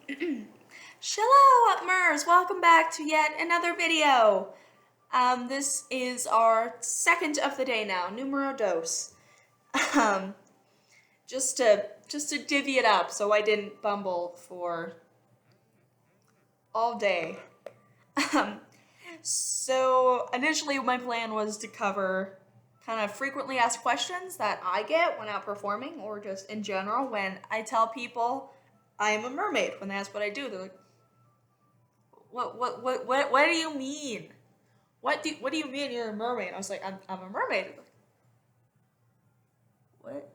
Hello, Mers! Welcome back to yet another video. This is our second of the day now, numero dos. Um, just to divvy it up, so I didn't bumble for all day. Um, so initially, my plan was to cover kind of frequently asked questions that I get when out performing, or just in general when I tell people I am a mermaid. When they ask what I do, they're like, what do you mean? What do you mean you're a mermaid? I was like, I'm a mermaid. What?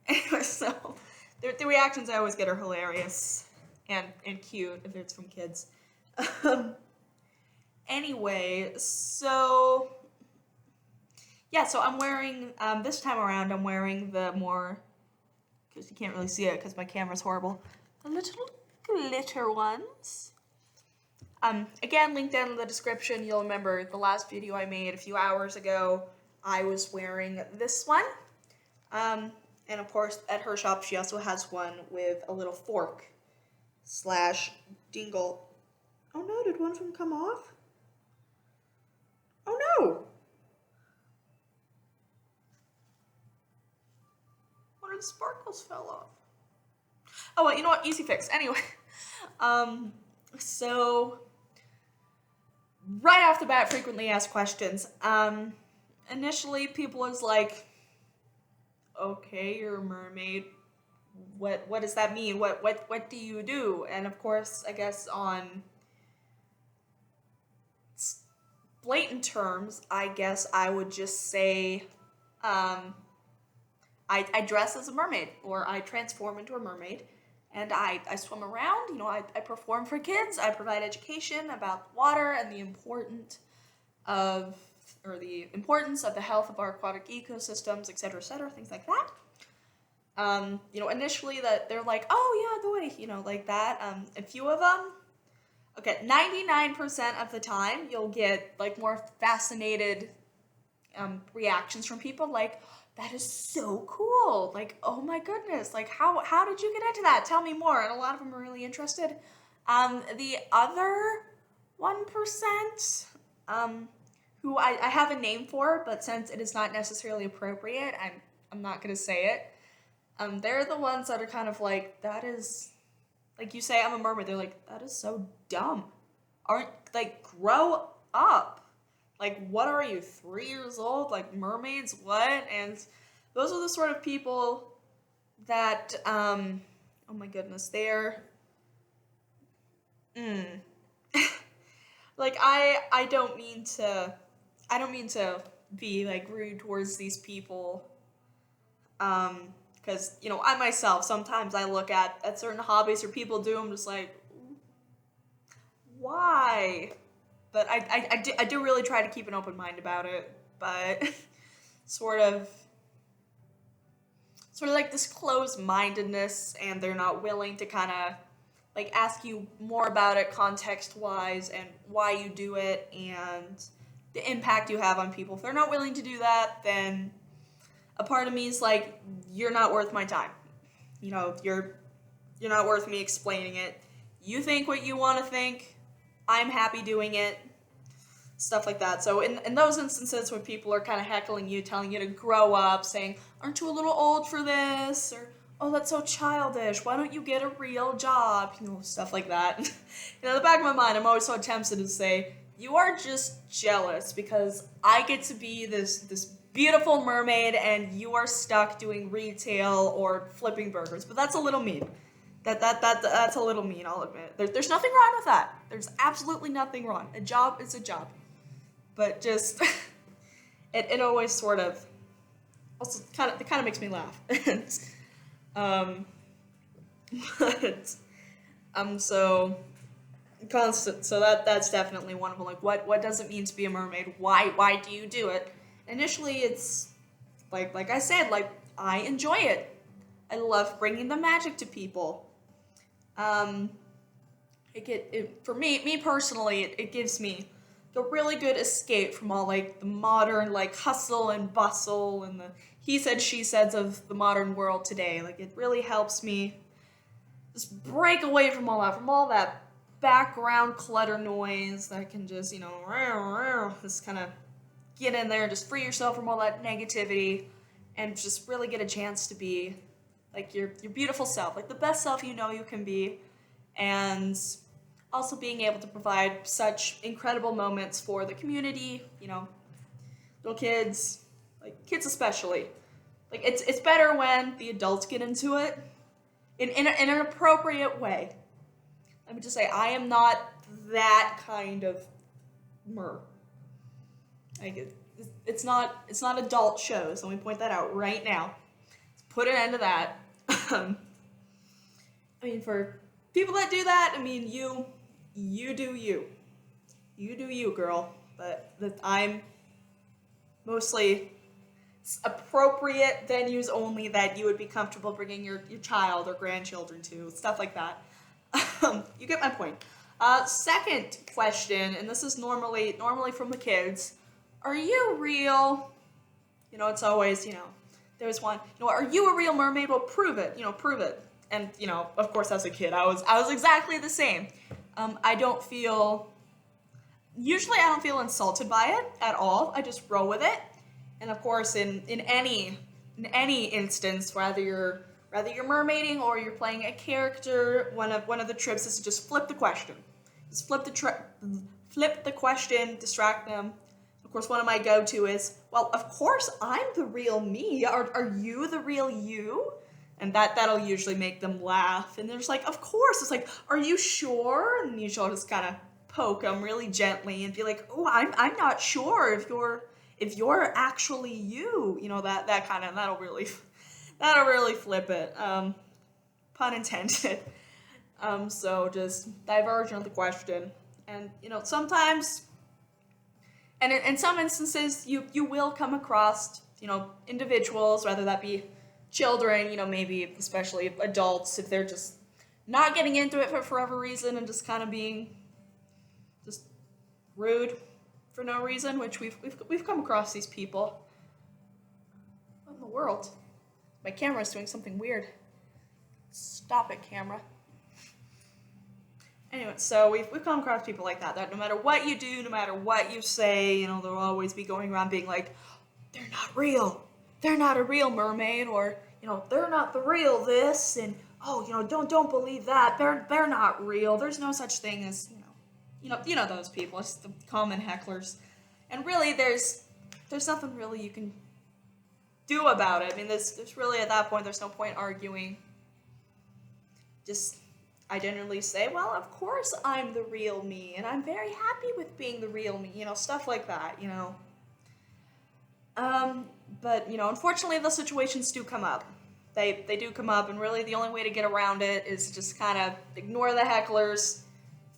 Anyway, so the reactions I always get are hilarious and cute if it's from kids. Um, anyway, so yeah, so I'm wearing this time around I'm wearing the more, because you can't really see it because my camera's horrible, the little glitter ones. Again, linked down in the description. You'll remember the last video I made a few hours ago, I was wearing this one. And of course, at her shop, she also has one with a little fork / dingle. Oh no, did one of them come off? Oh no! One of the sparkles fell off. Oh well, you know what? Easy fix. Anyway, so right off the bat, frequently asked questions. Initially, people was like, "Okay, you're a mermaid. What does that mean? What do you do?" And of course, I guess on blatant terms, I guess I would just say, I dress as a mermaid, or I transform into a mermaid, and I swim around. I perform for kids. I provide education about water and the importance of the health of our aquatic ecosystems, etc., things like that. Initially that they're like, oh yeah, the way, like that. A few of them, okay, 99% of the time you'll get like more fascinated reactions from people like, that is so cool. Like, oh my goodness. Like, how did you get into that? Tell me more. And a lot of them are really interested. The other 1%, who I have a name for, but since it is not necessarily appropriate, I'm not gonna say it. They're the ones that are kind of like, that is, like, you say I'm a mermaid, they're like, that is so dumb. Grow up. Like, what are you, 3 years old? Like, mermaids, what? And those are the sort of people that, oh my goodness, they're, like, I don't mean to be, like, rude towards these people, because, I myself, sometimes I look at certain hobbies or people do, I'm just like, why? But I do really try to keep an open mind about it, but sort of like this closed-mindedness, and they're not willing to kind of like ask you more about it context-wise and why you do it and the impact you have on people. If they're not willing to do that, then a part of me is like, you're not worth my time. You're not worth me explaining it. You think what you want to think. I'm happy doing it. Stuff like that. So in those instances when people are kind of heckling you, telling you to grow up, saying, aren't you a little old for this? Or, oh, that's so childish. Why don't you get a real job? Stuff like that. In the back of my mind, I'm always so tempted to say, you are just jealous because I get to be this beautiful mermaid and you are stuck doing retail or flipping burgers. But that's a little mean. That's a little mean, I'll admit. There's nothing wrong with that. There's absolutely nothing wrong. A job is a job. But just, it always sort of, also it kind of makes me laugh. But, so, constant, so that's definitely one of them. Like, what does it mean to be a mermaid? Why do you do it? Initially, it's, like I said, like, I enjoy it. I love bringing the magic to people. For me personally, it gives me a really good escape from all like the modern like hustle and bustle and the he said she said of the modern world today. Like, it really helps me just break away from all that background clutter noise that can just, just kind of get in there and just free yourself from all that negativity and just really get a chance to be like your beautiful self, like the best self you know you can be, and also being able to provide such incredible moments for the community, little kids, like kids especially. Like it's better when the adults get into it in an appropriate way. Let me just say, I am not that kind of mer. Like it's not adult shows. Let me point that out right now. Let's put an end to that. I mean, for people that do that, I mean, you do you, girl. But I'm mostly appropriate venues only that you would be comfortable bringing your child or grandchildren to, stuff like that. You get my point. Second question, and this is normally from the kids. Are you real? It's always, there's one, are you a real mermaid? Well, prove it, prove it. And, of course, as a kid, I was exactly the same. Usually I don't feel insulted by it at all. I just roll with it. And of course, in any instance, whether you're mermaiding or you're playing a character, one of the trips is to just flip the question. Just flip the question, distract them. Of course, one of my go-to is, well, of course I'm the real me. Are you the real you? And that'll usually make them laugh. And they're just like, of course. It's like, are you sure? And usually I'll just kind of poke them really gently and be like, oh, I'm not sure if you're actually you. That kind of, that'll really flip it. Pun intended. So just diversion of the question. And, sometimes, and in some instances, you will come across, individuals, whether that be children, maybe especially adults, if they're just not getting into it for whatever reason and just kind of being just rude for no reason, which we've come across these people. What in the world? My camera's doing something weird. Stop it, camera. Anyway, so we've come across people like that no matter what you do, no matter what you say, they'll always be going around being like, they're not real. They're not a real mermaid, or, they're not the real this, and, don't believe that. They're not real. There's no such thing as, those people. It's the common hecklers. And really, there's nothing really you can do about it. I mean, there's really, at that point, there's no point arguing. I generally say, well, of course I'm the real me, and I'm very happy with being the real me, stuff like that, But, unfortunately, those situations do come up. They do come up, and really the only way to get around it is just kind of ignore the hecklers,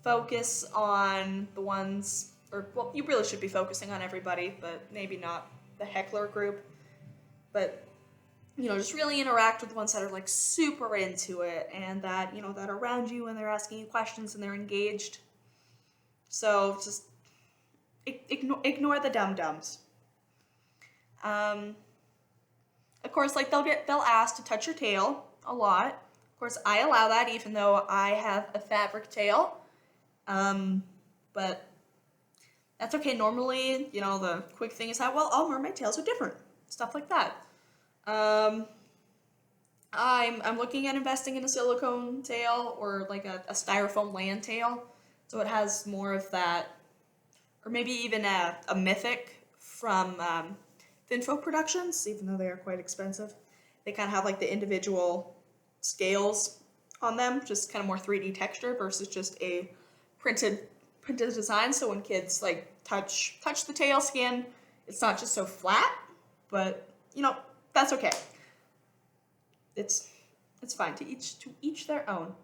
focus on the ones, well, you really should be focusing on everybody, but maybe not the heckler group. But, just really interact with the ones that are, like, super into it, and that, that are around you and they're asking you questions and they're engaged. So, just ignore the dum-dums. Of course, like, they'll ask to touch your tail a lot. Of course, I allow that even though I have a fabric tail. But that's okay. Normally, the quick thing is well, all mermaid tails are different. Stuff like that. I'm looking at investing in a silicone tail or like a styrofoam land tail. So it has more of that, or maybe even a mythic from Finfo Productions, even though they are quite expensive. They kind of have like the individual scales on them, just kind of more 3D texture versus just a printed design. So when kids like touch the tail skin, it's not just so flat, but that's okay. It's fine, to each their own.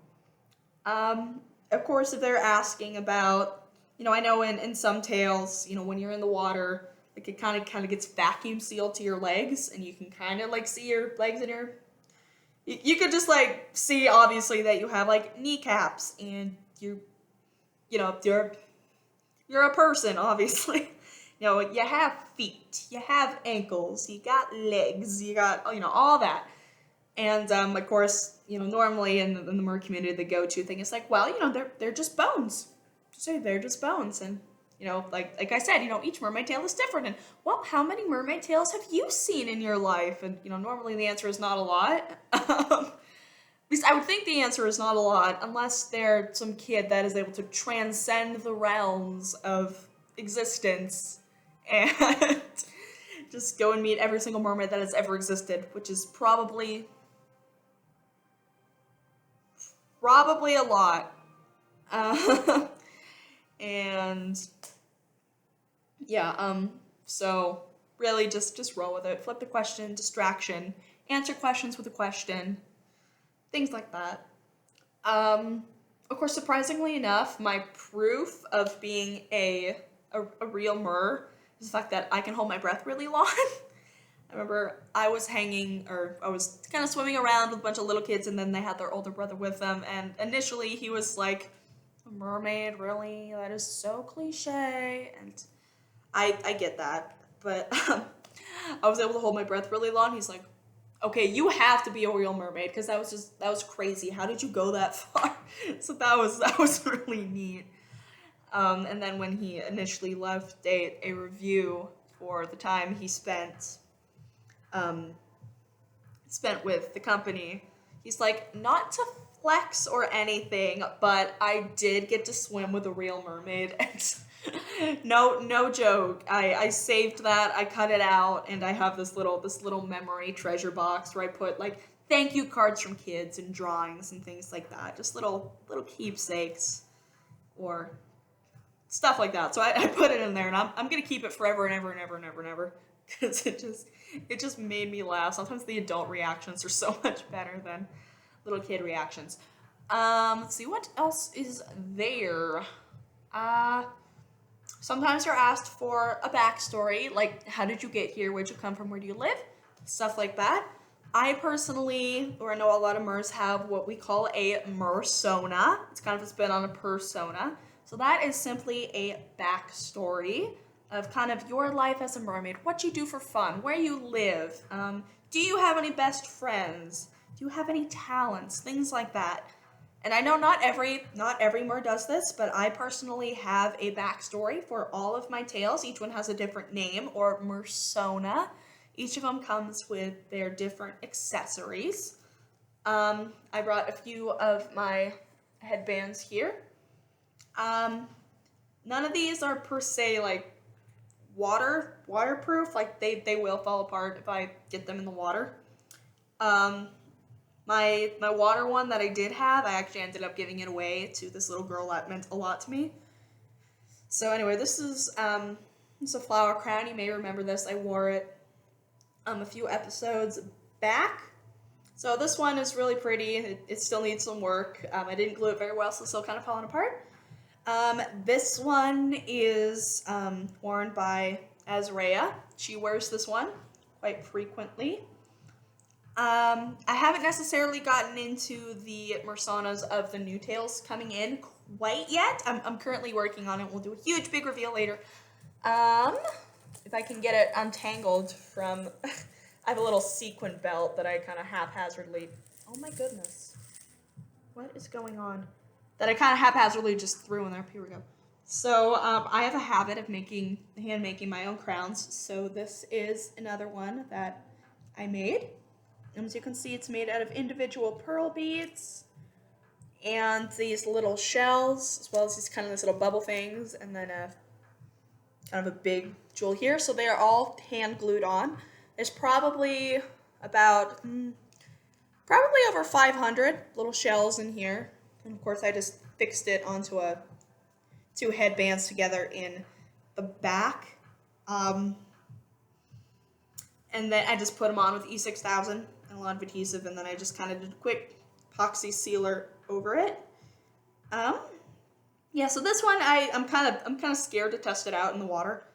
Of course, if they're asking about, I know in some tails, when you're in the water, like it kind of gets vacuum sealed to your legs, and you can kind of like see your legs and you could just like see obviously that you have like kneecaps, and you're a person, obviously. You have feet, you have ankles, you got legs, you got all that. And of course, normally in the mer community, the go-to thing is like, well, they're just bones. Just say they're just bones, and like I said, each mermaid tail is different. And well, how many mermaid tails have you seen in your life? And normally the answer is not a lot. At least I would think the answer is not a lot, unless they're some kid that is able to transcend the realms of existence and just go and meet every single mermaid that has ever existed, which is probably a lot. And yeah, so really just roll with it. Flip the question, distraction, answer questions with a question, things like that. Of course, surprisingly enough, my proof of being a real mer is the fact that I can hold my breath really long. I remember I was kind of swimming around with a bunch of little kids, and then they had their older brother with them, and initially he was like, a mermaid, really? That is so cliche. And I get that, but I was able to hold my breath really long. He's like, okay, you have to be a real mermaid, because that was crazy. How did you go that far? So that was really neat. And then when he initially left a review for the time he spent with the company, he's like, not to flex or anything, but I did get to swim with a real mermaid. And no joke. I saved that, I cut it out, and I have this little memory treasure box where I put like thank you cards from kids and drawings and things like that. Just little keepsakes or stuff like that. So I put it in there, and I'm gonna keep it forever and ever and ever and ever and ever, because it just made me laugh. Sometimes the adult reactions are so much better than little kid reactions. Let's see, what else is there? Sometimes you're asked for a backstory, like how did you get here, where'd you come from, where do you live, stuff like that. I personally, or I know a lot of MERS have what we call a mersona. It's kind of a spin on a persona. So that is simply a backstory of kind of your life as a mermaid, what you do for fun, where you live, do you have any best friends, do you have any talents, things like that. And I know not every mer does this, but I personally have a backstory for all of my tales. Each one has a different name, or mersona. Each of them comes with their different accessories. I brought a few of my headbands here. None of these are per se like waterproof. Like they will fall apart if I get them in the water. My water one that I did have, I actually ended up giving it away to this little girl that meant a lot to me. So anyway, this is a flower crown. You may remember this. I wore it a few episodes back. So this one is really pretty. It still needs some work. I didn't glue it very well, so it's still kind of falling apart. This one is worn by Azrea. She wears this one quite frequently. I haven't necessarily gotten into the mersonas of the new tales coming in quite yet. I'm currently working on it. We'll do a huge big reveal later. If I can get it untangled from... I have a little sequin belt that I kind of haphazardly... Oh my goodness. What is going on? That I kind of haphazardly just threw in there. Here we go. So I have a habit of hand making my own crowns. So this is another one that I made. And as you can see, it's made out of individual pearl beads and these little shells, as well as these kind of little bubble things, and then kind of a big jewel here. So they are all hand glued on. There's probably about over 500 little shells in here. And of course, I just fixed it onto two headbands together in the back. And then I just put them on with E6000 and a lot of adhesive, and then I just kind of did a quick epoxy sealer over it. Yeah, so this one I'm kind of scared to test it out in the water.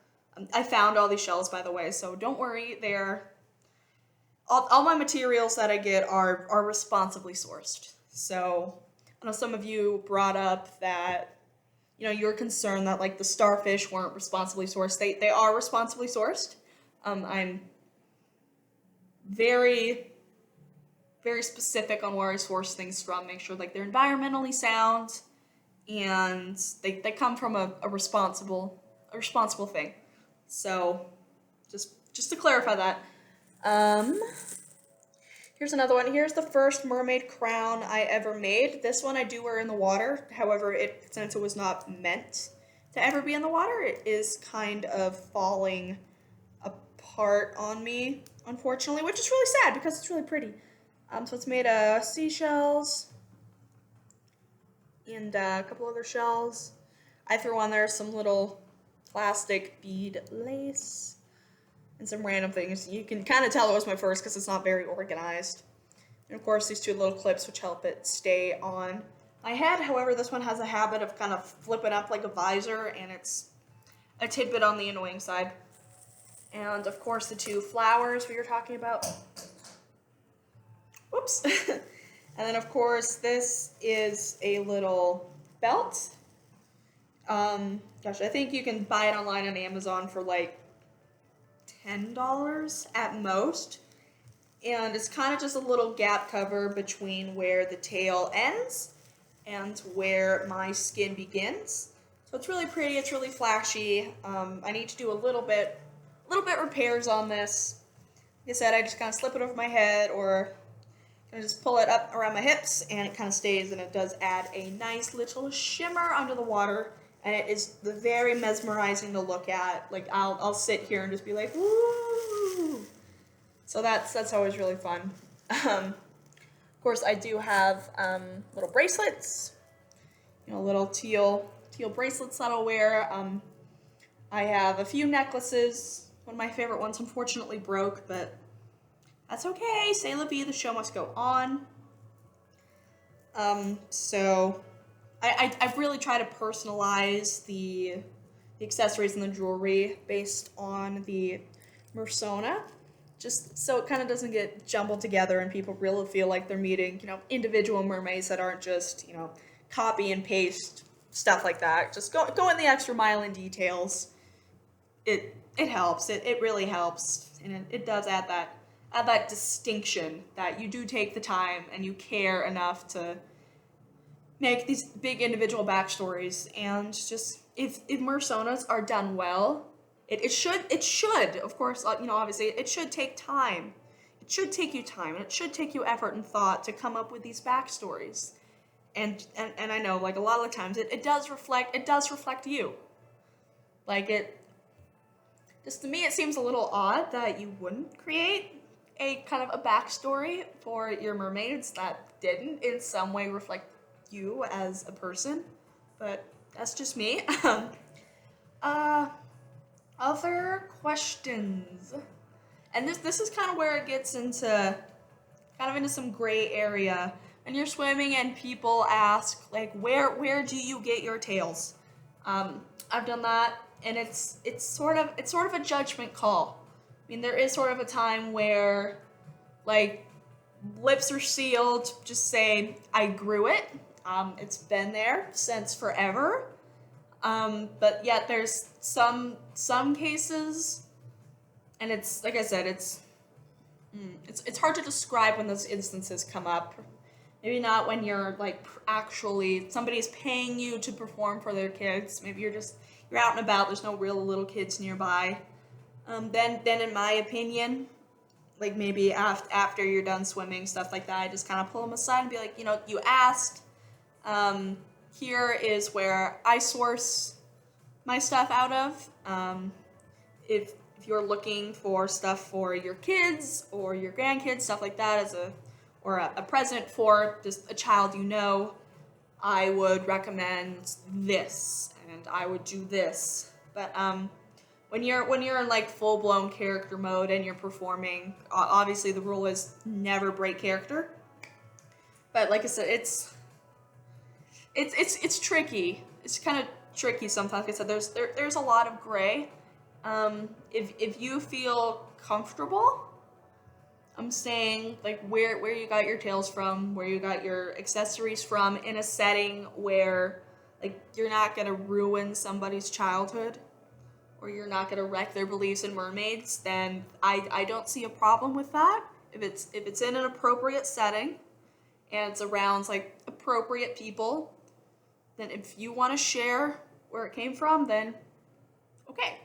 I found all these shells, by the way, so don't worry. They're all my materials that I get are responsibly sourced. So I know some of you brought up that you're concerned that like the starfish weren't responsibly sourced. They are responsibly sourced. I'm very very specific on where I source things from, make sure like they're environmentally sound and they come from a responsible thing. So just to clarify that. Here's another one. Here's the first mermaid crown I ever made. This one I do wear in the water. However, since it was not meant to ever be in the water, it is kind of falling apart on me, unfortunately, which is really sad because it's really pretty. So it's made of seashells and a couple other shells. I threw on there some little plastic bead lace and some random things. You can kind of tell it was my first because it's not very organized. And of course, these two little clips which help it stay on my head. However, this one has a habit of kind of flipping up like a visor, and it's a tidbit on the annoying side. And of course, the two flowers we were talking about. Whoops. And then of course, this is a little belt. Gosh, I think you can buy it online on Amazon for like $10 at most. And it's kind of just a little gap cover between where the tail ends and where my skin begins. So it's really pretty, it's really flashy. I need to do a little bit repairs on this. Like I said, I just kind of slip it over my head or kind of just pull it up around my hips and it kind of stays, and it does add a nice little shimmer under the water. And it is very mesmerizing to look at. Like I'll sit here and just be like, woo! So that's always really fun. Of course, I do have little bracelets, little teal bracelets that I'll wear. I have a few necklaces. One of my favorite ones unfortunately broke, but that's okay. C'est la vie, the show must go on. So I really try to personalize the accessories and the jewelry based on the persona, just so it kind of doesn't get jumbled together and people really feel like they're meeting, individual mermaids that aren't just, copy and paste stuff like that. Just go in the extra mile in details. It helps. It really helps, and it does add that distinction that you do take the time and you care enough to make these big individual backstories. And just if mersonas are done well, it should, of course, obviously it should take time. It should take you time, and it should take you effort and thought to come up with these backstories. And I know, like, a lot of the times it does reflect you. Like, just to me, it seems a little odd that you wouldn't create a kind of a backstory for your mermaids that didn't in some way reflect you as a person, but that's just me. Other questions, and this is kind of where it gets into some gray area. And you're swimming and people ask, like, where do you get your tails? I've done that, and it's sort of a judgment call. I mean, there is sort of a time where, like, lips are sealed, just say, I grew it. It's been there since forever. But yet there's some cases, and it's, like I said, it's hard to describe when those instances come up. Maybe not when you're, like, actually, somebody's paying you to perform for their kids. Maybe you're out and about, there's no real little kids nearby. Then in my opinion, like, maybe after you're done swimming, stuff like that, I just kind of pull them aside and be like, you asked, here is where I source my stuff out of. If you're looking for stuff for your kids or your grandkids, stuff like that, or a present for just a child I would recommend this, and I would do this. But when you're in, like, full-blown character mode and you're performing, obviously the rule is never break character. But like I said, it's tricky. It's kind of tricky sometimes. Like I said, there's a lot of gray. If you feel comfortable, I'm saying, like, where you got your tails from, where you got your accessories from, in a setting where, like, you're not gonna ruin somebody's childhood, or you're not gonna wreck their beliefs in mermaids, then I don't see a problem with that. if it's in an appropriate setting and it's around like appropriate people, then if you want to share where it came from, then okay.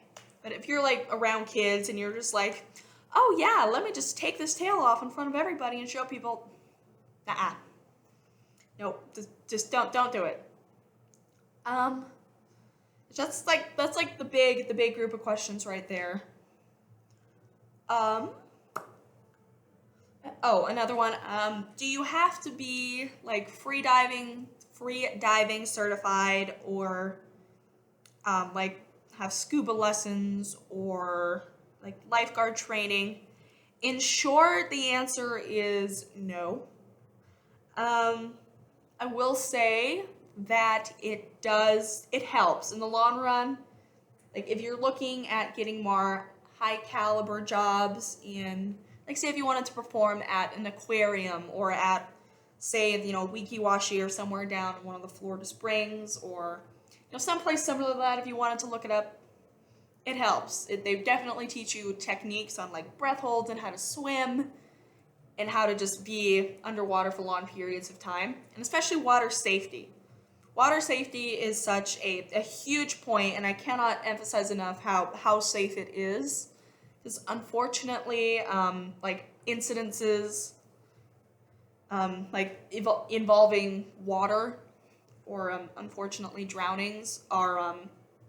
But if you're like around kids and you're just like, oh yeah, let me just take this tail off in front of everybody and show people, nah, no, just don't do it. That's like the big group of questions right there. Oh, another one. Do you have to be like free diving certified, or like have scuba lessons, or like lifeguard training? In short, the answer is no. I will say that it helps in the long run. Like if you're looking at getting more high caliber jobs in, like say if you wanted to perform at an aquarium or at, say, Weeki-Washi or somewhere down in one of the Florida Springs, or someplace similar to that, if you wanted to look it up, it helps. They definitely teach you techniques on like breath holds and how to swim and how to just be underwater for long periods of time, and especially water safety. Water safety is such a huge point, and I cannot emphasize enough how safe it is. Because unfortunately, like incidences like involving water, or unfortunately drownings, are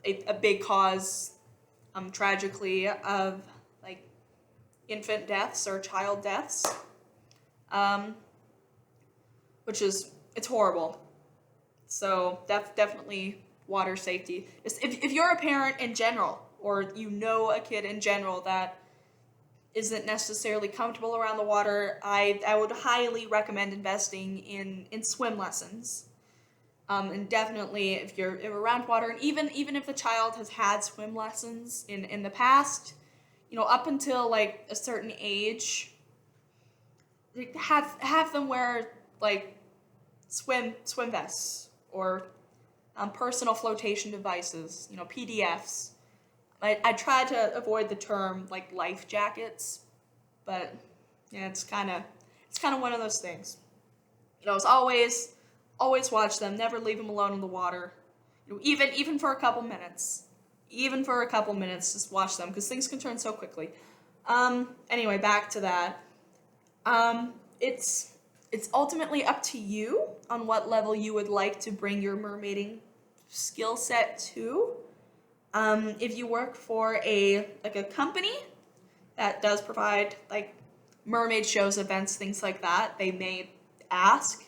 a big cause, tragically, of like infant deaths or child deaths, which is, it's horrible. So definitely water safety. Just if you're a parent in general, or a kid in general that isn't necessarily comfortable around the water, I would highly recommend investing in swim lessons. And definitely if you're around water, and even if the child has had swim lessons in the past, up until like a certain age, have them wear like swim vests, or personal flotation devices, PDFs. I try to avoid the term like life jackets, but yeah, it's kind of one of those things. It's always watch them, never leave them alone in the water. Even for a couple minutes. Even for a couple minutes, just watch them, because things can turn so quickly. Anyway, back to that. It's ultimately up to you on what level you would like to bring your mermaiding skill set to. If you work for a company that does provide like mermaid shows, events, things like that, they may ask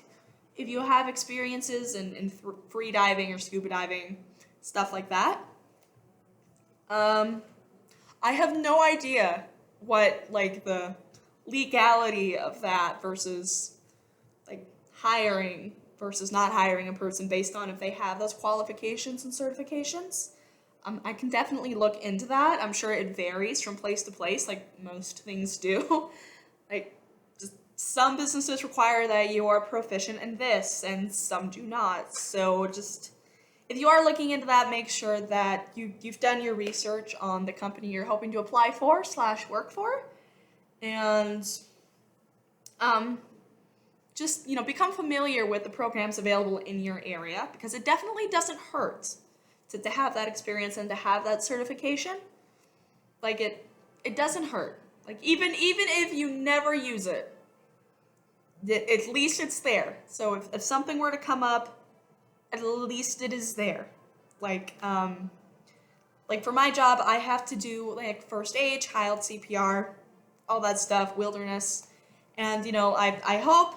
if you have experiences in free diving or scuba diving, stuff like that. I have no idea what like the legality of that versus like hiring versus not hiring a person based on if they have those qualifications and certifications. I can definitely look into that. I'm sure it varies from place to place, like most things do. Like, just some businesses require that you are proficient in this, and some do not. So just, if you are looking into that, make sure that you've done your research on the company you're hoping to apply for / work for, and just become familiar with the programs available in your area, because it definitely doesn't hurt to have that experience and to have that certification. Like it doesn't hurt. Like even if you never use it, at least it's there. So if something were to come up, at least it is there. Like for my job, I have to do like first aid, child CPR, all that stuff, wilderness, and I hope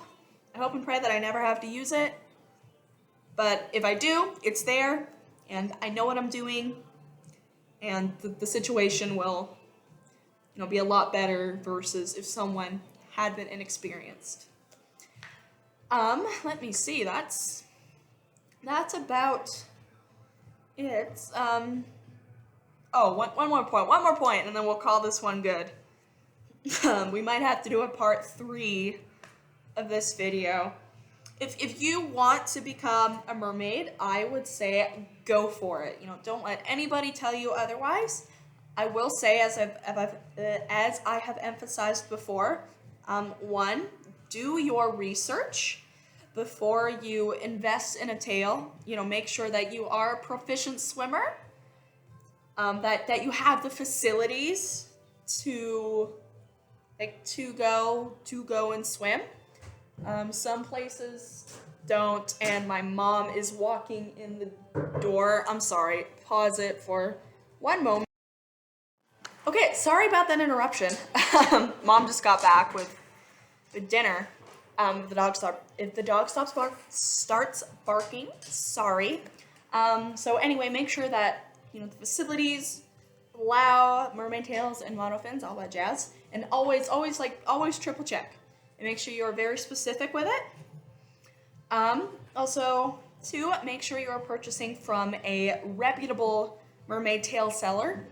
and pray that I never have to use it. But if I do, it's there, and I know what I'm doing, and the situation will, be a lot better versus if someone had been inexperienced. Let me see. That's about it. One more point, and then we'll call this one good. We might have to do a part 3 of this video. If you want to become a mermaid, I would say go for it. Don't let anybody tell you otherwise. I will say, as I have emphasized before, One, do your research before you invest in a tail. Make sure that you are a proficient swimmer, that you have the facilities to go and swim. Some places don't, and my mom is walking in the door. I'm sorry, pause it for one moment. Okay, sorry about that interruption. Mom just got back with dinner. If the dog starts barking, sorry. So anyway, make sure that the facilities allow mermaid tails and monofins, all that jazz, and always triple check and make sure you're very specific with it. Also, two, make sure you are purchasing from a reputable mermaid tail seller.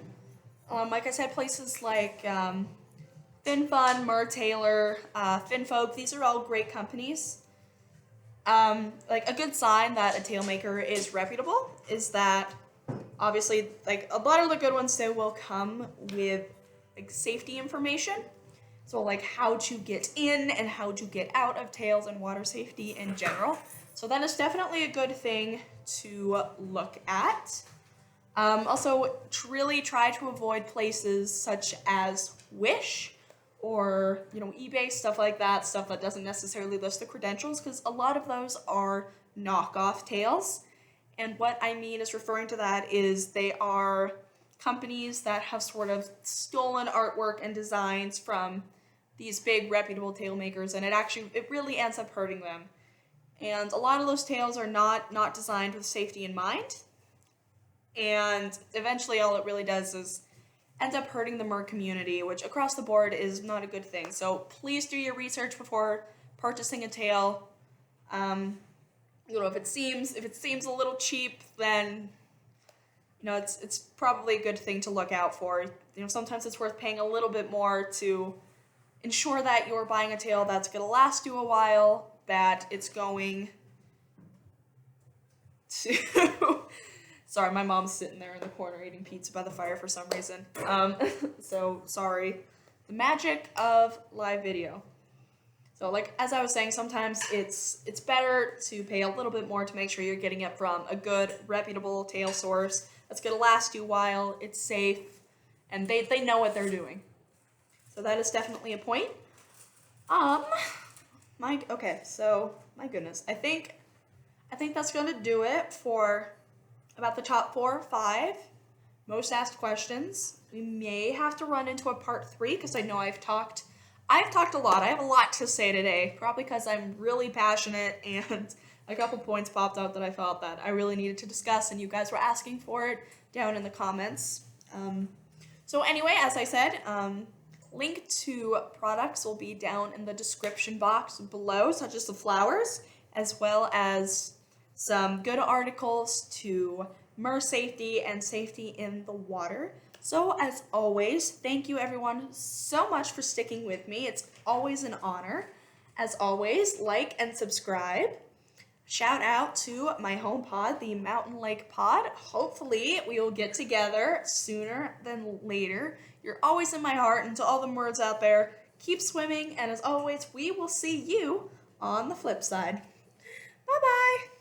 Like I said, places like FinFun, Mertailor, FinFolk, these are all great companies. Like a good sign that a tail maker is reputable is that obviously like a lot of the good ones they will come with like safety information. So like how to get in and how to get out of tails and water safety in general. So that is definitely a good thing to look at. Also, really try to avoid places such as Wish or eBay, stuff like that, stuff that doesn't necessarily list the credentials, because a lot of those are knockoff tails. And what I mean is referring to that is they are companies that have sort of stolen artwork and designs from these big reputable tail makers, and it really ends up hurting them. And a lot of those tails are not designed with safety in mind. And eventually all it really does is ends up hurting the mer community, which across the board is not a good thing. So please do your research before purchasing a tail. If it seems a little cheap, then it's probably a good thing to look out for. Sometimes it's worth paying a little bit more to ensure that you're buying a tail that's going to last you a while, that it's going to Sorry, my mom's sitting there in the corner eating pizza by the fire for some reason. So sorry. The magic of live video. So like as I was saying, sometimes it's better to pay a little bit more to make sure you're getting it from a good, reputable tail source that's gonna last you a while, it's safe, and they know what they're doing. So that is definitely a point. My goodness. I think that's gonna do it for about the top 4 or 5 most asked questions. We may have to run into a part 3 because I know I've talked a lot. I have a lot to say today, probably because I'm really passionate and a couple points popped out that I felt that I really needed to discuss and you guys were asking for it down in the comments. So anyway, as I said, link to products will be down in the description box below, such as the flowers, as well as some good articles to mer safety and safety in the water. So as always, thank you everyone so much for sticking with me. It's always an honor. As always, like and subscribe. Shout out to my home pod, the Mountain Lake Pod. Hopefully we will get together sooner than later. You're always in my heart, and to all the merds out there, keep swimming, and as always, we will see you on the flip side. Bye-bye!